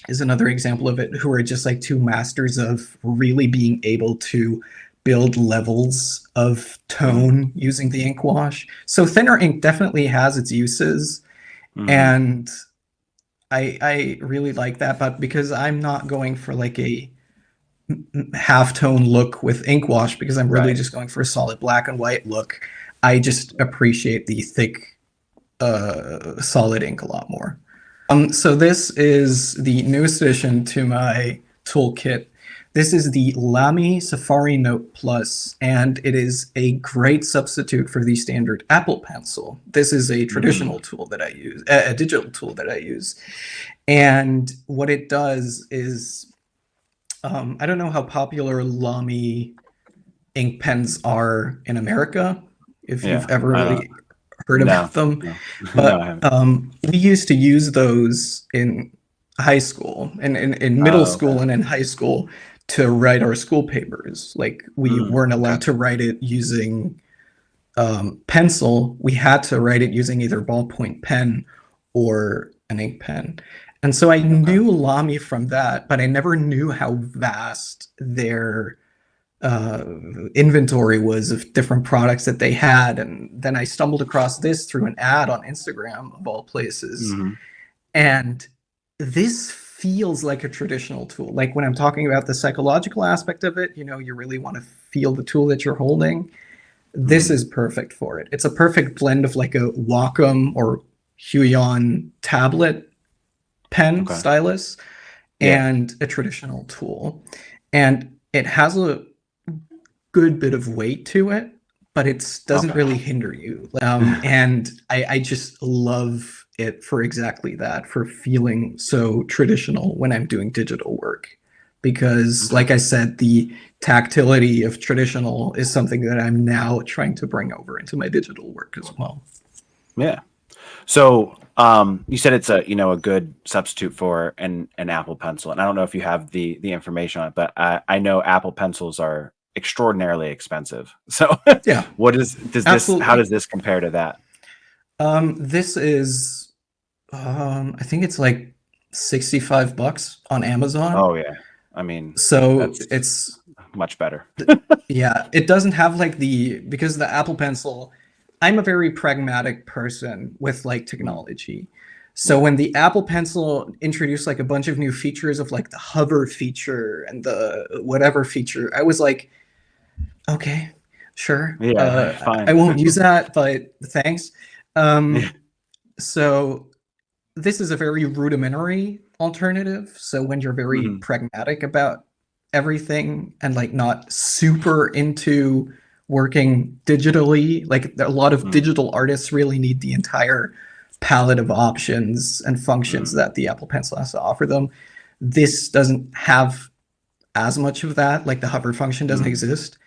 Speaker 1: is another example of it, who are just like two masters of really being able to build levels of tone using the ink wash. So thinner ink definitely has its uses, and I really like that. But because I'm not going for like a half-tone look with ink wash, because I'm really just going for a solid black and white look, I just appreciate the thick solid ink a lot more. So this is the newest addition to my toolkit. This is the Lamy Safari Note Plus, and it is a great substitute for the standard Apple Pencil. This is a traditional tool that I use, a digital tool that I use. And what it does is, I don't know how popular Lamy ink pens are in America, if you've ever really heard about them. But we used to use those in high school, and in middle school and in high school, to write our school papers. Like, we weren't allowed to write it using pencil. We had to write it using either ballpoint pen or an ink pen. And so I knew Lamy from that, but I never knew how vast their inventory was of different products that they had. And then I stumbled across this through an ad on Instagram, of all places. And this feels like a traditional tool. Like, when I'm talking about the psychological aspect of it, you really want to feel the tool that you're holding. This is perfect for it. It's a perfect blend of like a Wacom or Huion tablet pen stylus and a traditional tool. And it has a good bit of weight to it, but it doesn't really hinder you. And I just love it for exactly that, for feeling so traditional when I'm doing digital work. Because, like I said, the tactility of traditional is something that I'm now trying to bring over into my digital work as well.
Speaker 3: Yeah. So you said it's a good substitute for an Apple Pencil, and I don't know if you have the information on it, but I know Apple Pencils are extraordinarily expensive. So
Speaker 1: yeah,
Speaker 3: how does this compare to that?
Speaker 1: This is I think it's like $65 on Amazon.
Speaker 3: Oh yeah, I mean,
Speaker 1: so it's
Speaker 3: much better.
Speaker 1: Yeah, it doesn't have like because the Apple Pencil, I'm a very pragmatic person with like technology. So when the Apple Pencil introduced like a bunch of new features of like the hover feature and the whatever feature, I was like, okay, sure.
Speaker 3: Fine.
Speaker 1: I won't use that, but thanks. So this is a very rudimentary alternative. So when you're very pragmatic about everything and like not super into working digitally. Like a lot of digital artists really need the entire palette of options and functions that the Apple Pencil has to offer them. This doesn't have as much of that. Like the hover function doesn't exist,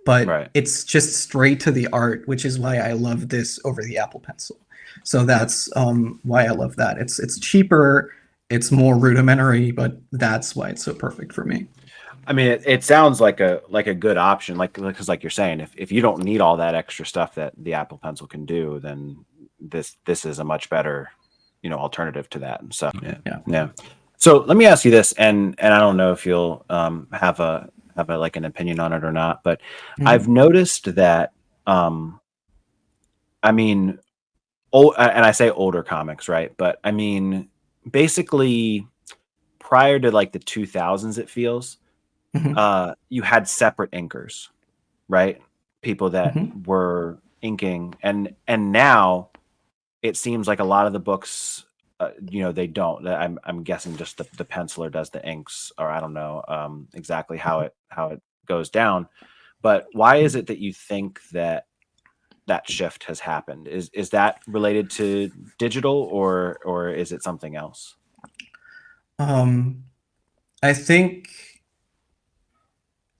Speaker 1: but it's just straight to the art, which is why I love this over the Apple Pencil. So that's why I love that. It's cheaper, it's more rudimentary, but that's why it's so perfect for me.
Speaker 3: I mean, it sounds like a good option, because like you're saying, if you don't need all that extra stuff that the Apple Pencil can do, then this is a much better, alternative to that. And so yeah. So let me ask you this, and I don't know if you'll have a like an opinion on it or not, but I've noticed that I mean, and I say older comics, right? But I mean, basically prior to like the 2000s, it feels you had separate inkers, right? People that were inking, and now it seems like a lot of the books, they don't. I'm guessing just the penciler does the inks, or I don't know exactly how it goes down. But why is it that you think that shift has happened? Is that related to digital, or is it something else?
Speaker 1: I think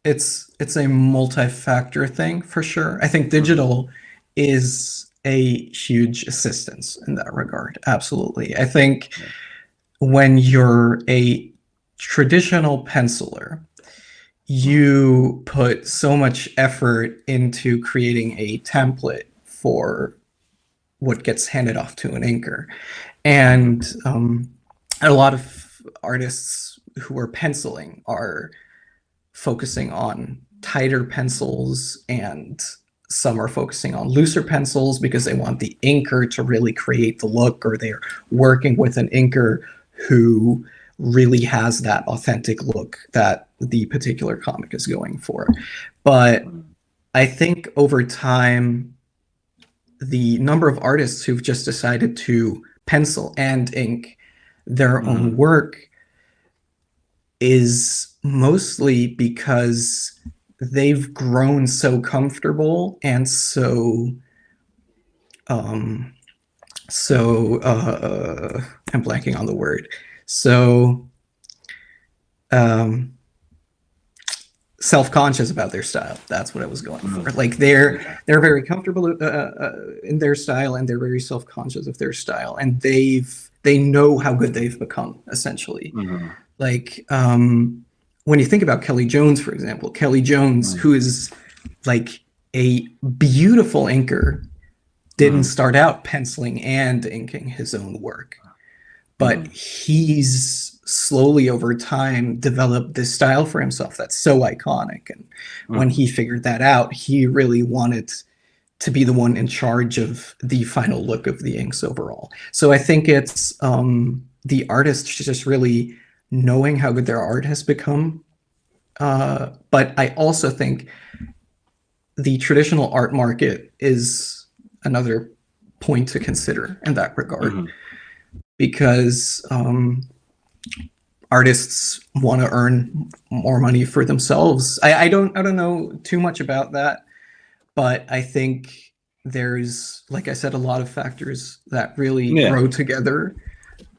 Speaker 1: it's a multi-factor thing for sure. I think digital is a huge assistance in that regard. Absolutely. I think when you're a traditional penciler, you put so much effort into creating a template for what gets handed off to an inker. And a lot of artists who are penciling are focusing on tighter pencils, and some are focusing on looser pencils because they want the inker to really create the look, or they're working with an inker who really has that authentic look that the particular comic is going for. But I think over time, the number of artists who've just decided to pencil and ink their own work is mostly because they've grown so comfortable and so I'm blanking on the word. So self-conscious about their style. That's what I was going for. Like they're very comfortable in their style, and they're very self-conscious of their style, and they know how good they've become, essentially. Like when you think about Kelly Jones, for example, Kelly Jones, who is like a beautiful inker, didn't start out penciling and inking his own work, but he's slowly over time developed this style for himself that's so iconic. And when he figured that out, he really wanted to be the one in charge of the final look of the inks overall. So I think it's the artist just really knowing how good their art has become. But I also think the traditional art market is another point to consider in that regard, because artists want to earn more money for themselves. I don't know too much about that, but I think there's, like I said, a lot of factors that really grow together.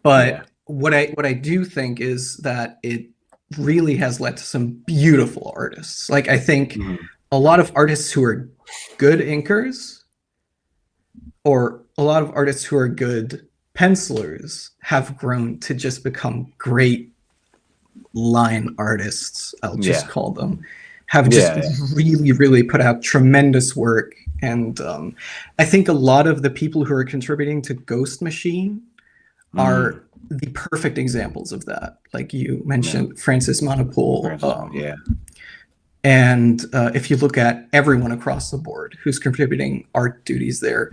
Speaker 1: But what I do think is that it really has led to some beautiful artists. Like I think a lot of artists who are good inkers, or a lot of artists who are good pencilers, have grown to just become great line artists, I'll just call them, have just really put out tremendous work. And I think a lot of the people who are contributing to Ghost Machine are the perfect examples of that. Like you mentioned, Francis Monopole. And if you look at everyone across the board who's contributing art duties there,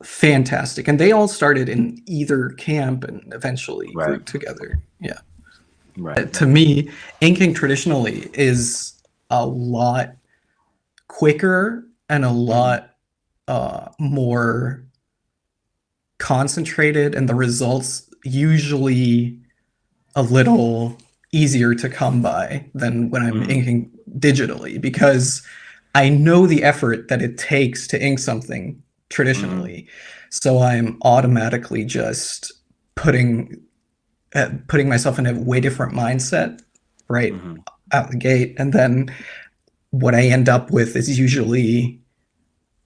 Speaker 1: fantastic. And they all started in either camp and eventually grew together. To me, inking traditionally is a lot quicker and a lot more concentrated, and the results usually a little easier to come by than when I'm
Speaker 3: Mhm.
Speaker 1: inking digitally, because I know the effort that it takes to ink something traditionally. So I'm automatically just putting putting myself in a way different mindset right
Speaker 3: Mhm.
Speaker 1: out the gate, and then what I end up with is usually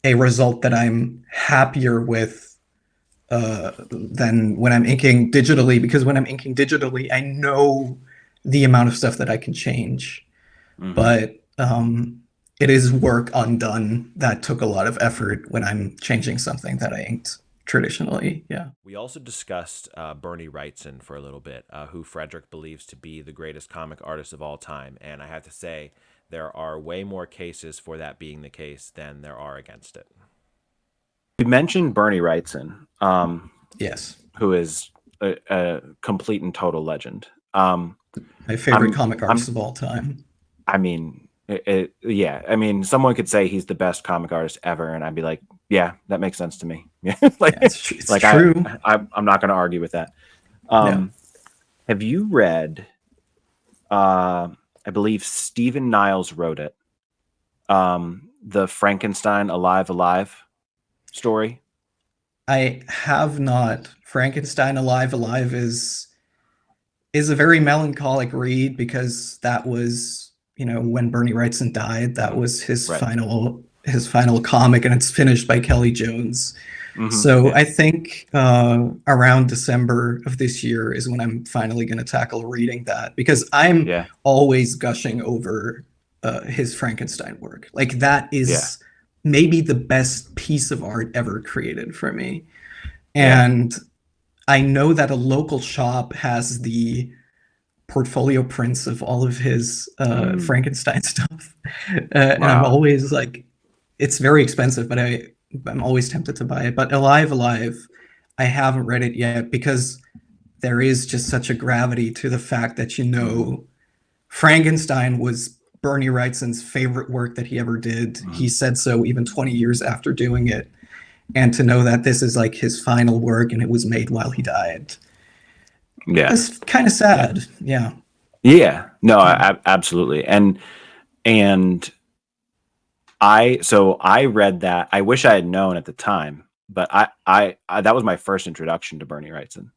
Speaker 1: a result that I'm happier with than when I'm inking digitally, because when I'm inking digitally, I know the amount of stuff that I can change.
Speaker 3: Mhm.
Speaker 1: But it is work undone that took a lot of effort when I'm changing something that I inked traditionally. Yeah.
Speaker 2: We also discussed Bernie Wrightson for a little bit, who Frederick believes to be the greatest comic artist of all time. And I have to say, there are way more cases for that being the case than there are against it.
Speaker 3: You mentioned Bernie Wrightson,
Speaker 1: Yes.
Speaker 3: who is a complete and total legend. Um,
Speaker 1: My favorite
Speaker 3: I'm,
Speaker 1: comic artist
Speaker 3: I'm,
Speaker 1: of all time.
Speaker 3: I mean, yeah. I mean, someone could say he's the best comic artist ever, and I'd be like, yeah, that makes sense to me. Yeah,
Speaker 1: Yeah, it's
Speaker 3: like
Speaker 1: true.
Speaker 3: I'm not going to argue with that.
Speaker 1: Yeah.
Speaker 3: Have you read? I believe Stephen Niles wrote it. The Frankenstein Alive Alive story.
Speaker 1: I have not. Frankenstein Alive Alive is a very melancholic read, because that was, when Bernie Wrightson died, that was
Speaker 3: Right.
Speaker 1: his final comic, and it's finished by Kelly Jones. So
Speaker 3: Yeah.
Speaker 1: I think around December of this year is when I'm finally going to tackle reading that, because I'm
Speaker 3: Yeah.
Speaker 1: always gushing over his Frankenstein work. Like, that
Speaker 3: Yeah.
Speaker 1: is maybe the best piece of art ever created for me.
Speaker 3: Yeah.
Speaker 1: And I know that a local shop has the portfolio prints of all of his Frankenstein stuff, and I'm
Speaker 3: Wow.
Speaker 1: always like, it's very expensive, but I'm always tempted to buy it. But Alive Alive, I haven't read it yet, because there is just such a gravity to the fact that, Frankenstein was Bernie Wrightson's favorite work that he ever did. He said so even 20 years after doing it. And to know that this is like his final work and it was made while he died,
Speaker 3: Yeah.
Speaker 1: that's kind of
Speaker 3: Yeah.
Speaker 1: sad. Yeah.
Speaker 3: Yeah. No,
Speaker 1: Yeah.
Speaker 3: absolutely. And I read that. I wish I had known at the time, but I that was my first introduction to Bernie Wrightson.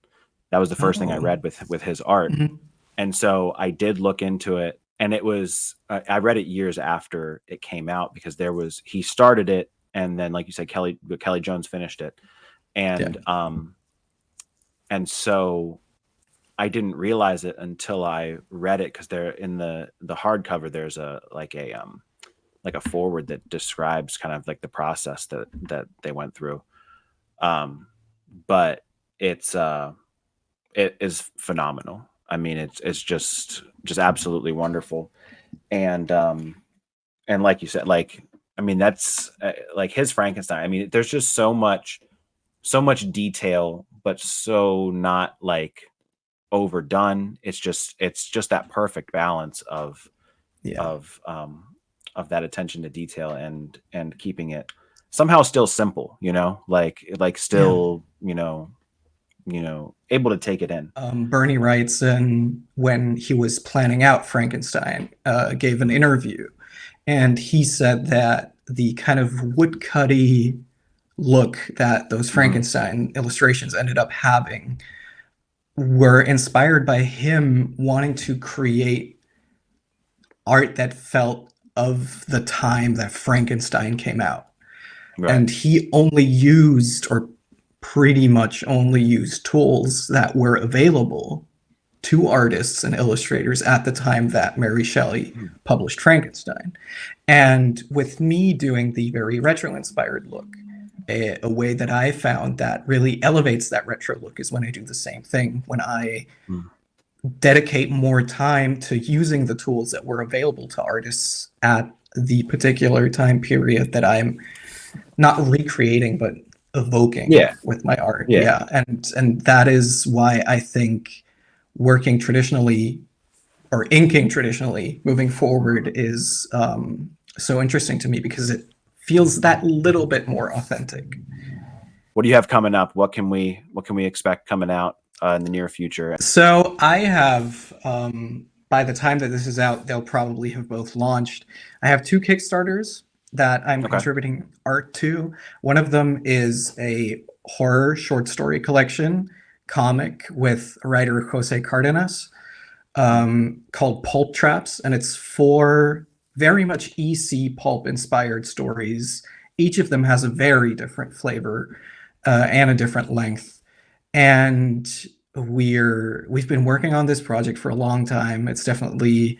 Speaker 3: That was the first thing I
Speaker 1: Oh.
Speaker 3: read with his art.
Speaker 1: Mhm.
Speaker 3: And so I did look into it, and it was I read it years after it came out, because he started it, and then, like you said, Kelly Jones finished it.
Speaker 1: Yeah.
Speaker 3: And so I didn't realize it until I read it, because there in the hardcover there's like a forward that describes kind of like the process that they went through. But it is phenomenal. I mean, it's just absolutely wonderful. And like you said, like, I mean, that's like his Frankenstein. I mean, there's just so much detail, but so not like overdone. It's just that perfect balance
Speaker 1: Yeah.
Speaker 3: of that attention to detail, and keeping it somehow still simple, like
Speaker 1: Yeah.
Speaker 3: still, able to take it in.
Speaker 1: Bernie Wrightson, when he was planning out Frankenstein, gave an interview, and he said that the kind of woodcutty look that those
Speaker 3: Mhm.
Speaker 1: Frankenstein illustrations ended up having were inspired by him wanting to create art that felt of the time that Frankenstein came out.
Speaker 3: Right.
Speaker 1: And he only used, or pretty much only used, tools that were available to artists and illustrators at the time that Mary Shelley published Frankenstein. And with me doing the very retro-inspired look, a way that I found that really elevates that retro look is when I do the same thing, when I
Speaker 3: Mm.
Speaker 1: dedicate more time to using the tools that were available to artists at the particular time period that I'm not recreating, but evoking
Speaker 3: Yeah.
Speaker 1: with my art.
Speaker 3: Yeah.
Speaker 1: Yeah. And that is why I think working traditionally, or inking traditionally, moving forward is so interesting to me, because it feels that little bit more authentic.
Speaker 3: What do you have coming up? What can we expect coming out in the near future?
Speaker 1: So I have by the time that this is out, they'll probably have both launched. I have two Kickstarters that I'm
Speaker 3: Okay.
Speaker 1: contributing art to. One of them is a horror short story collection comic with writer Jose Cardenas, called Pulp Traps, and it's four very much EC pulp inspired stories. Each of them has a very different flavor and a different length. And we've been working on this project for a long time. It's definitely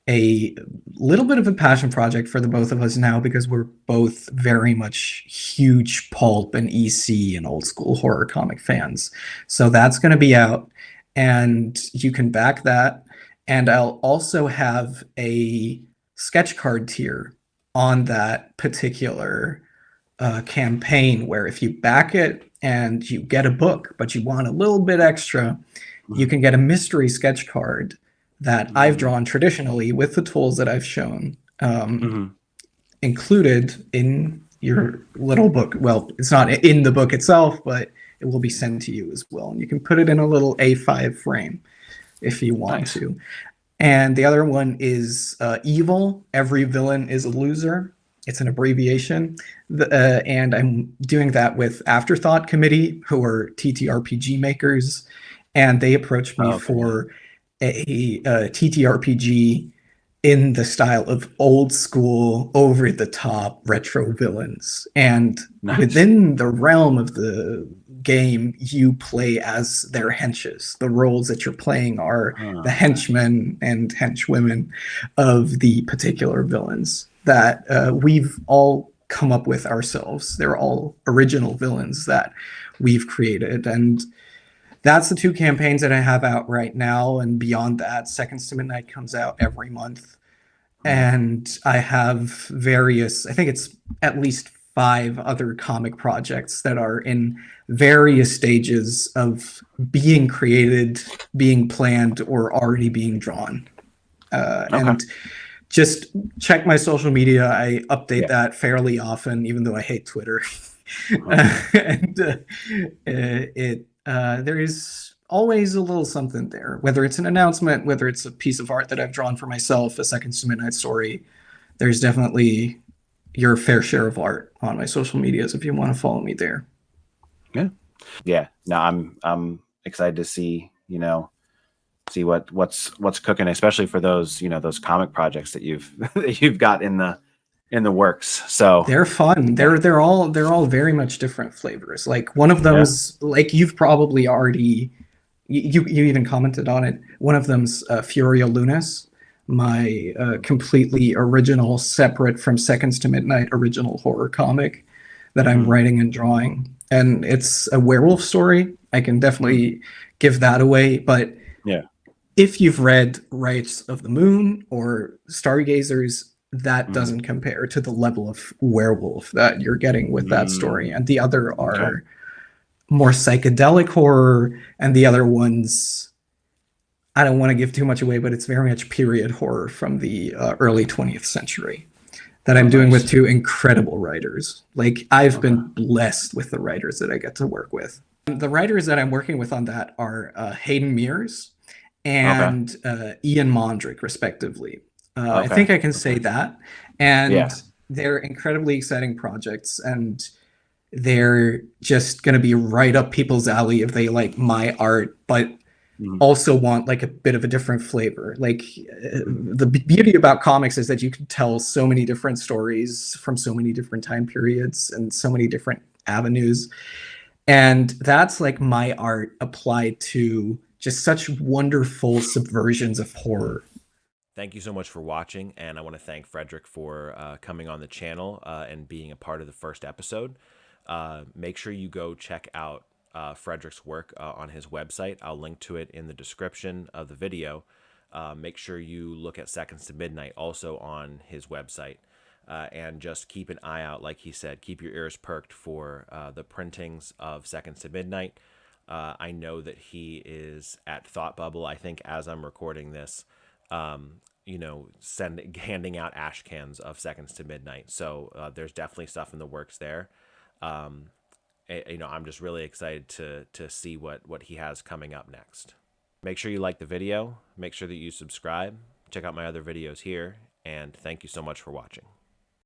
Speaker 1: a little bit of a passion project for the both of us now because we're both very much huge pulp and EC and old school horror comic fans. So that's going to be out, and you can back that. And I'll also have a sketch card tier on that particular campaign where if you back it and you get a book, but you want a little bit extra, you can get a mystery sketch card that I've drawn traditionally with the tools that I've shown, included in your little book. Well, it's not in the book itself, but it will be sent to you as well. And you can put it in a little A5 frame if you want to. And the other one is Evil. Every villain is a loser. It's an abbreviation. And I'm doing that with Afterthought Committee, who are TTRPG makers. And they approached me for a TTRPG in the style of old school, over the top retro villains. And within the realm of the game, you play as their henches. The roles that you're playing are the henchmen and henchwomen of the particular villains that we've all come up with ourselves. They're all original villains that we've created. And that's the two campaigns that I have out right now. And beyond that, Seconds to Midnight comes out every month. And I have various, I think it's at least 5 other comic projects that are in various stages of being created, being planned, or already being drawn. And just check my social media. I update that fairly often, even though I hate Twitter. And there is always a little something there, whether it's an announcement, whether it's a piece of art that I've drawn for myself, a Seconds to Midnight story. There's definitely your fair share of art on my social medias if you want to follow me there.
Speaker 3: Yeah. No, I'm excited to see, see what's cooking, especially for those, those comic projects that you've got in the works. So
Speaker 1: they're fun. They're all very much different flavors. Like one of them's like you've probably already you even commented on it. One of them's Furia Lunis, my completely original, separate from Seconds to Midnight original horror comic that I'm writing and drawing. And it's a werewolf story. I can definitely give that away. But if you've read Rights of the Moon or Stargazers, that doesn't compare to the level of werewolf that you're getting with that story. And the other are more psychedelic horror, and the other ones, I don't want to give too much away, but it's very much period horror from the early 20th century that I'm doing with 2 incredible writers. Like, I've been blessed with the writers that I get to work with. The writers that I'm working with on that are Hayden Mears and Ian Mondrick, respectively. I think I can say that. And they're incredibly exciting projects, and they're just going to be right up people's alley if they like my art, but also want like a bit of a different flavor. Like the beauty about comics is that you can tell so many different stories from so many different time periods and so many different avenues. And that's like my art applied to just such wonderful subversions of horror.
Speaker 2: Thank you so much for watching, and I want to thank Frederik for coming on the channel and being a part of the first episode. Make sure you go check out Frederik's work on his website. I'll link to it in the description of the video. Make sure you look at Seconds to Midnight also on his website. And just keep an eye out, like he said, keep your ears perked for the printings of Seconds to Midnight. I know that he is at Thought Bubble, I think, as I'm recording this, handing out ash cans of Seconds to Midnight. So there's definitely stuff in the works there. I'm just really excited to see what he has coming up next. Make sure you like the video. Make sure that you subscribe. Check out my other videos here. And thank you so much for watching.